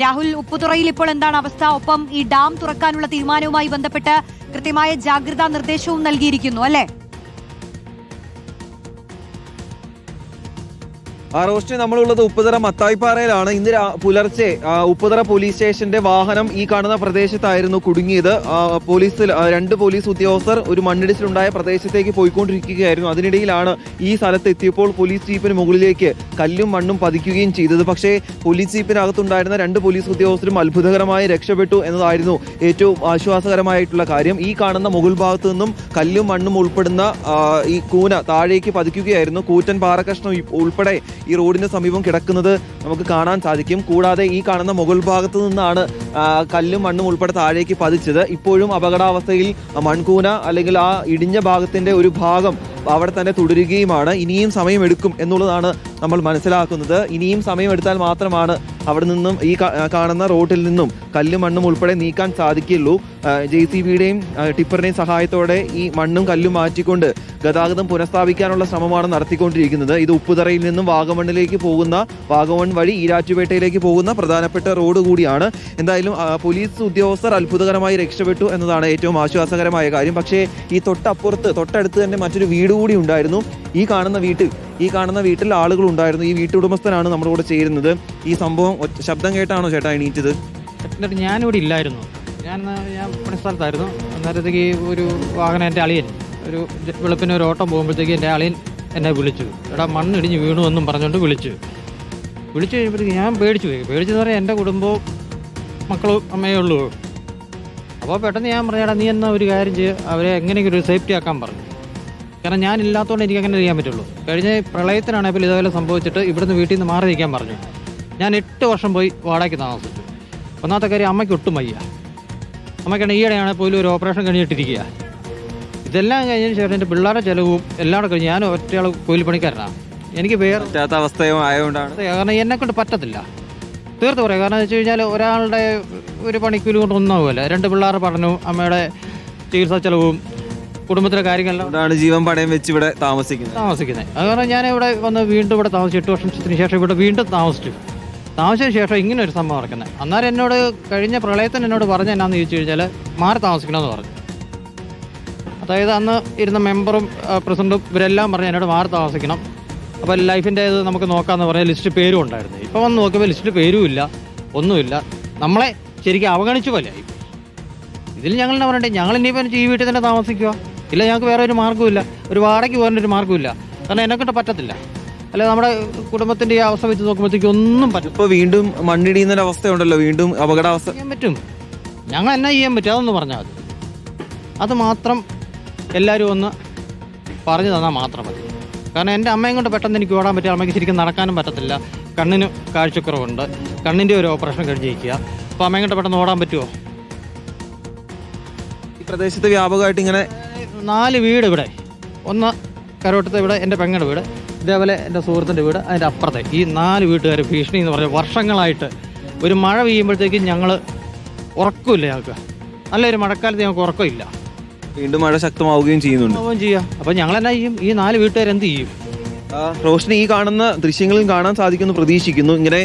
രാഹുൽ, ഉപ്പുതുറയിൽ ഇപ്പോൾ എന്താണ് അവസ്ഥ? ഒപ്പം ഈ ഡാം തുറക്കാനുള്ള തീരുമാനവുമായി ബന്ധപ്പെട്ട് കൃത്യമായ ജാഗ്രതാ നിർദ്ദേശവും നൽകിയിരിക്കുന്നു അല്ലേ? റോഷ്നി, നമ്മളുള്ളത് ഉപ്പുതറ മത്തായിപ്പാറയിലാണ്. ഇന്ന് പുലർച്ചെ ഉപ്പുതറ പോലീസ് സ്റ്റേഷന്റെ വാഹനം ഈ കാണുന്ന പ്രദേശത്തായിരുന്നു കുടുങ്ങിയത്. രണ്ട് പോലീസ് ഉദ്യോഗസ്ഥർ ഒരു മണ്ണിടിച്ചിലുണ്ടായ പ്രദേശത്തേക്ക് പോയിക്കൊണ്ടിരിക്കുകയായിരുന്നു. അതിനിടയിലാണ് ഈ സ്ഥലത്ത് എത്തിയപ്പോൾ പോലീസ് ജീപ്പിന് മുകളിലേക്ക് കല്ലും മണ്ണും പതിക്കുകയും ചെയ്തത്. പക്ഷേ പോലീസ് ജീപ്പിനകത്തുണ്ടായിരുന്ന രണ്ട് പോലീസ് ഉദ്യോഗസ്ഥരും അത്ഭുതകരമായി രക്ഷപ്പെട്ടു എന്നതായിരുന്നു ഏറ്റവും ആശ്വാസകരമായിട്ടുള്ള കാര്യം. ഈ കാണുന്ന മുകൾ ഭാഗത്തു നിന്നും കല്ലും മണ്ണും ഉൾപ്പെടുന്ന ഈ കൂന താഴേക്ക് പതിക്കുകയായിരുന്നു. കൂറ്റൻ പാറക്കഷ്ണം ഉൾപ്പെടെ ഈ റോഡിന് സമീപം കിടക്കുന്നത് നമുക്ക് കാണാൻ സാധിക്കും. കൂടാതെ ഈ കാണുന്ന മുകൾ ഭാഗത്തു നിന്നാണ് കല്ലും മണ്ണും ഉൾപ്പെടെ താഴേക്ക് പതിച്ചത്. ഇപ്പോഴും അപകടാവസ്ഥയിൽ മൺകൂന അല്ലെങ്കിൽ ആ ഇടിഞ്ഞ ഭാഗത്തിന്റെ ഒരു ഭാഗം അവിടെ തന്നെ തുടരുകയുമാണ്. ഇനിയും സമയമെടുക്കും എന്നുള്ളതാണ് നമ്മൾ മനസ്സിലാക്കുന്നത്. ഇനിയും സമയമെടുത്താൽ മാത്രമാണ് അവിടെ നിന്നും ഈ കാണുന്ന റോഡിൽ നിന്നും കല്ലും മണ്ണും ഉൾപ്പെടെ നീക്കാൻ സാധിക്കുള്ളൂ. JCBയുടെയും ടിപ്പറിന്റെയും സഹായത്തോടെ ഈ മണ്ണും കല്ലും മാറ്റിക്കൊണ്ട് ഗതാഗതം പുനഃസ്ഥാപിക്കാനുള്ള ശ്രമമാണ് നടത്തിക്കൊണ്ടിരിക്കുന്നത്. ഇത് ഉപ്പുതറയിൽ നിന്നും വാഗമൺ വഴി ഈരാറ്റുപേട്ടയിലേക്ക് പോകുന്ന പ്രധാനപ്പെട്ട റോഡ് കൂടിയാണ്. എന്തായാലും പോലീസ് ഉദ്യോഗസ്ഥർ അത്ഭുതകരമായി രക്ഷപ്പെട്ടു എന്നതാണ് ഏറ്റവും ആശ്വാസകരമായ കാര്യം. പക്ഷേ ഈ തൊട്ടടുത്ത് തന്നെ മറ്റൊരു വീട് കൂടി ഉണ്ടായിരുന്നു. ഈ കാണുന്ന വീട്ടിൽ ആളുകൾ ഉണ്ടായിരുന്നു. ഈ വീട്ടുടമസ്ഥനാണ് നമ്മുടെ കൂടെ ചേരുന്നത്. ഈ സംഭവം ശബ്ദം കേട്ടാണോ ചേട്ടാ എണീറ്റത്? ഞാനിവിടെ ഇല്ലായിരുന്നു. ഞാൻ പണിസ്ഥലത്തായിരുന്നു. അന്നേരത്തേക്ക് ഒരു വാഹനം, എൻ്റെ അളിയൻ ഒരു വെളുപ്പിന് ഒരു ഓട്ടം പോകുമ്പോഴത്തേക്ക് എൻ്റെ അളിയൻ എന്നെ വിളിച്ചു. എടാ, മണ്ണിടിഞ്ഞ് വീണു എന്നും പറഞ്ഞുകൊണ്ട് വിളിച്ചു കഴിയുമ്പോഴത്തേക്ക് ഞാൻ പേടിച്ചെന്ന് പറയാൻ എൻ്റെ കുടുംബവും മക്കളും അമ്മയേ ഉള്ളൂ. അപ്പോൾ പെട്ടെന്ന് ഞാൻ പറഞ്ഞാടാ, നീ എന്നാൽ ഒരു കാര്യം ചെയ്യുക, അവരെ എങ്ങനെയെങ്കിലും ഒരു സേഫ്റ്റി ആക്കാൻ പറഞ്ഞു. കാരണം ഞാനില്ലാത്തതുകൊണ്ട് എനിക്ക് അങ്ങനെ ചെയ്യാൻ പറ്റുള്ളൂ. കഴിഞ്ഞ പ്രളയത്തിനാണെങ്കിൽ ഇതുപോലെ സംഭവിച്ചിട്ട് ഇവിടുന്ന് വീട്ടിൽ നിന്ന് മാറി നിൽക്കാൻ പറഞ്ഞു. ഞാൻ 8 വർഷം പോയി വാടകയ്ക്ക് താമസിച്ചു. ഒന്നാമത്തെ കാര്യം, അമ്മയ്ക്ക് ഒട്ടും വയ്യ. അമ്മയ്ക്കാണ് ഈയിടെയാണ് പോലും ഒരു ഓപ്പറേഷൻ കഴിഞ്ഞിട്ടിരിക്കുക. ഇതെല്ലാം കഴിഞ്ഞതിന് ശേഷം എൻ്റെ പിള്ളേരുടെ ചിലവും എല്ലാം കൂടെ കഴിഞ്ഞ് ഞാൻ ഒറ്റയാൾ കൂലിപ്പണിക്കാരനാണ്. എനിക്ക് വേറെ അവസ്ഥയും ആയതുകൊണ്ടാണ്. കാരണം എന്നെക്കൊണ്ട് പറ്റത്തില്ല, തീർത്ത് പറയാം. കാരണം എന്ന് വെച്ച് കഴിഞ്ഞാൽ ഒരാളുടെ ഒരു പണിക്കൂലി കൊണ്ട് ഒന്നാവുമല്ല. 2 പിള്ളേരുടെ പഠനവും അമ്മയുടെ ചികിത്സാ ചെലവും കുടുംബത്തിലെ കാര്യങ്ങളെല്ലാം ജീവൻ പണയം വെച്ച് ഇവിടെ താമസിക്കുന്നത്. അത് കാരണം ഞാൻ ഇവിടെ വന്ന് വീണ്ടും ഇവിടെ താമസിച്ചു. 8 വർഷത്തിന് ശേഷം ഇവിടെ വീണ്ടും താമസിച്ചതിന് ശേഷം ഇങ്ങനെ ഒരു സംഭവം നടക്കുന്നത്. അന്നേരം എന്നോട് കഴിഞ്ഞ പ്രളയത്തിന് എന്നോട് പറഞ്ഞ എന്നാന്ന് ചോദിച്ചു കഴിഞ്ഞാൽ മാറി താമസിക്കണമെന്ന് പറഞ്ഞു. അതായത് അന്ന് ഇരുന്ന മെമ്പറും പ്രസിഡന്റും ഇവരെല്ലാം പറഞ്ഞ് എന്നോട് മാറി താമസിക്കണം. അപ്പോൾ ലൈഫിൻ്റെ ഇത് നമുക്ക് നോക്കാമെന്ന് പറഞ്ഞ ലിസ്റ്റ് പേരും ഉണ്ടായിരുന്നു. ഇപ്പോൾ വന്ന് നോക്കുമ്പോൾ ലിസ്റ്റിൽ പേരും ഇല്ല, ഒന്നുമില്ല. നമ്മളെ ശരിക്കും അവഗണിച്ചു പോലെയായി. ഇതിൽ ഞങ്ങൾ എന്നാ പറയണ്ടേ? ഞങ്ങൾ ഇനിയിപ്പോൾ ഈ വീട്ടിൽ തന്നെ താമസിക്കുക, ഇല്ല ഞങ്ങൾക്ക് വേറെ ഒരു മാർഗ്ഗമില്ല, ഒരു വാടകയ്ക്ക് പോകാനൊരു മാർഗ്ഗമില്ല. കാരണം എന്നെക്കൊണ്ട് പറ്റത്തില്ല. അല്ല, നമ്മുടെ കുടുംബത്തിൻ്റെ ഈ അവസ്ഥ വെച്ച് നോക്കുമ്പോഴത്തേക്ക് ഒന്നും പറ്റും. ഇപ്പോൾ വീണ്ടും മണ്ണിടിയുന്ന അവസ്ഥയുണ്ടല്ലോ, വീണ്ടും അപകടാവസ്ഥ. ചെയ്യാൻ പറ്റും, ഞങ്ങൾ എന്നാ ചെയ്യാൻ പറ്റും അതൊന്ന് പറഞ്ഞാൽ മതി. അത് മാത്രം എല്ലാവരും ഒന്ന് പറഞ്ഞു തന്നാൽ മാത്രം മതി. കാരണം എൻ്റെ അമ്മയും കൊണ്ട് പെട്ടെന്ന് എനിക്ക് ഓടാൻ പറ്റിയ, അമ്മയ്ക്ക് ശരിക്കും നടക്കാനും പറ്റത്തില്ല, കണ്ണിന് കാഴ്ചക്കുറവുണ്ട്, കണ്ണിൻ്റെ ഒരു ഓപ്പറേഷൻ കഴിഞ്ഞിരിക്കുക. അപ്പോൾ അമ്മയും കൊണ്ട് പെട്ടെന്ന് ഓടാൻ പറ്റുമോ? പ്രദേശത്ത് വ്യാപകമായിട്ട് ഇങ്ങനെ 4 വീട് ഇവിടെ, ഒന്ന് കരോട്ടത്തെ വീട്, എൻ്റെ പെങ്ങളുടെ വീട്, ഇതേപോലെ എൻ്റെ സുഹൃത്തിൻ്റെ വീട്, അതിൻ്റെ അപ്പുറത്തെ ഈ 4 വീട്ടുകാർ ഭീഷണി എന്ന് പറഞ്ഞാൽ വർഷങ്ങളായിട്ട് ഒരു മഴ പെയ്യുമ്പോഴത്തേക്കും ഞങ്ങൾ ഉറക്കമില്ല. ഞങ്ങൾക്ക് നല്ലൊരു മഴക്കാലത്ത് ഞങ്ങൾക്ക് ഉറക്കമില്ല. വീണ്ടും മഴ ശക്തമാവുകയും ചെയ്യുന്നുണ്ട്. അപ്പോൾ ഞങ്ങൾ എന്നാ ചെയ്യും? ഈ 4 വീട്ടുകാർ എന്ത് ചെയ്യും? റോഷനി, ഈ കാണുന്ന ദൃശ്യങ്ങളിൽ കാണാൻ സാധിക്കുമെന്ന് പ്രതീക്ഷിക്കുന്നു. ഇങ്ങനെ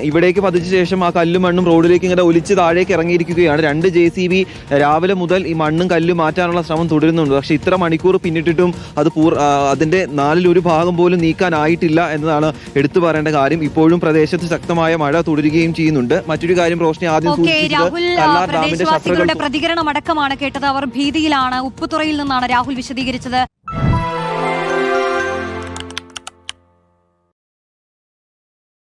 ഇവിടേക്ക് പതിച്ച ശേഷം ആ കല്ലും മണ്ണും റോഡിലേക്ക് ഇങ്ങനെ ഒലിച്ച് താഴേക്ക് ഇറങ്ങിയിരിക്കുകയാണ്. 2 JCB രാവിലെ മുതൽ ഈ മണ്ണും കല്ലും മാറ്റാനുള്ള ശ്രമം തുടരുന്നുണ്ട്. പക്ഷേ ഇത്ര മണിക്കൂർ പിന്നിട്ടിട്ടും അതിന്റെ 1/4 ഭാഗം പോലും നീക്കാനായിട്ടില്ല എന്നതാണ് എടുത്തു പറയേണ്ട കാര്യം. ഇപ്പോഴും പ്രദേശത്ത് ശക്തമായ മഴ തുടരുകയും ചെയ്യുന്നുണ്ട്. മറ്റൊരു കാര്യം റോഷനി ആദ്യം പ്രതികരണം അടക്കമാണ് കേട്ടത്. അവർ ഭീതിയിലാണ്. ഉപ്പുതുറയിൽ നിന്നാണ് രാഹുൽ വിശദീകരിച്ചത്.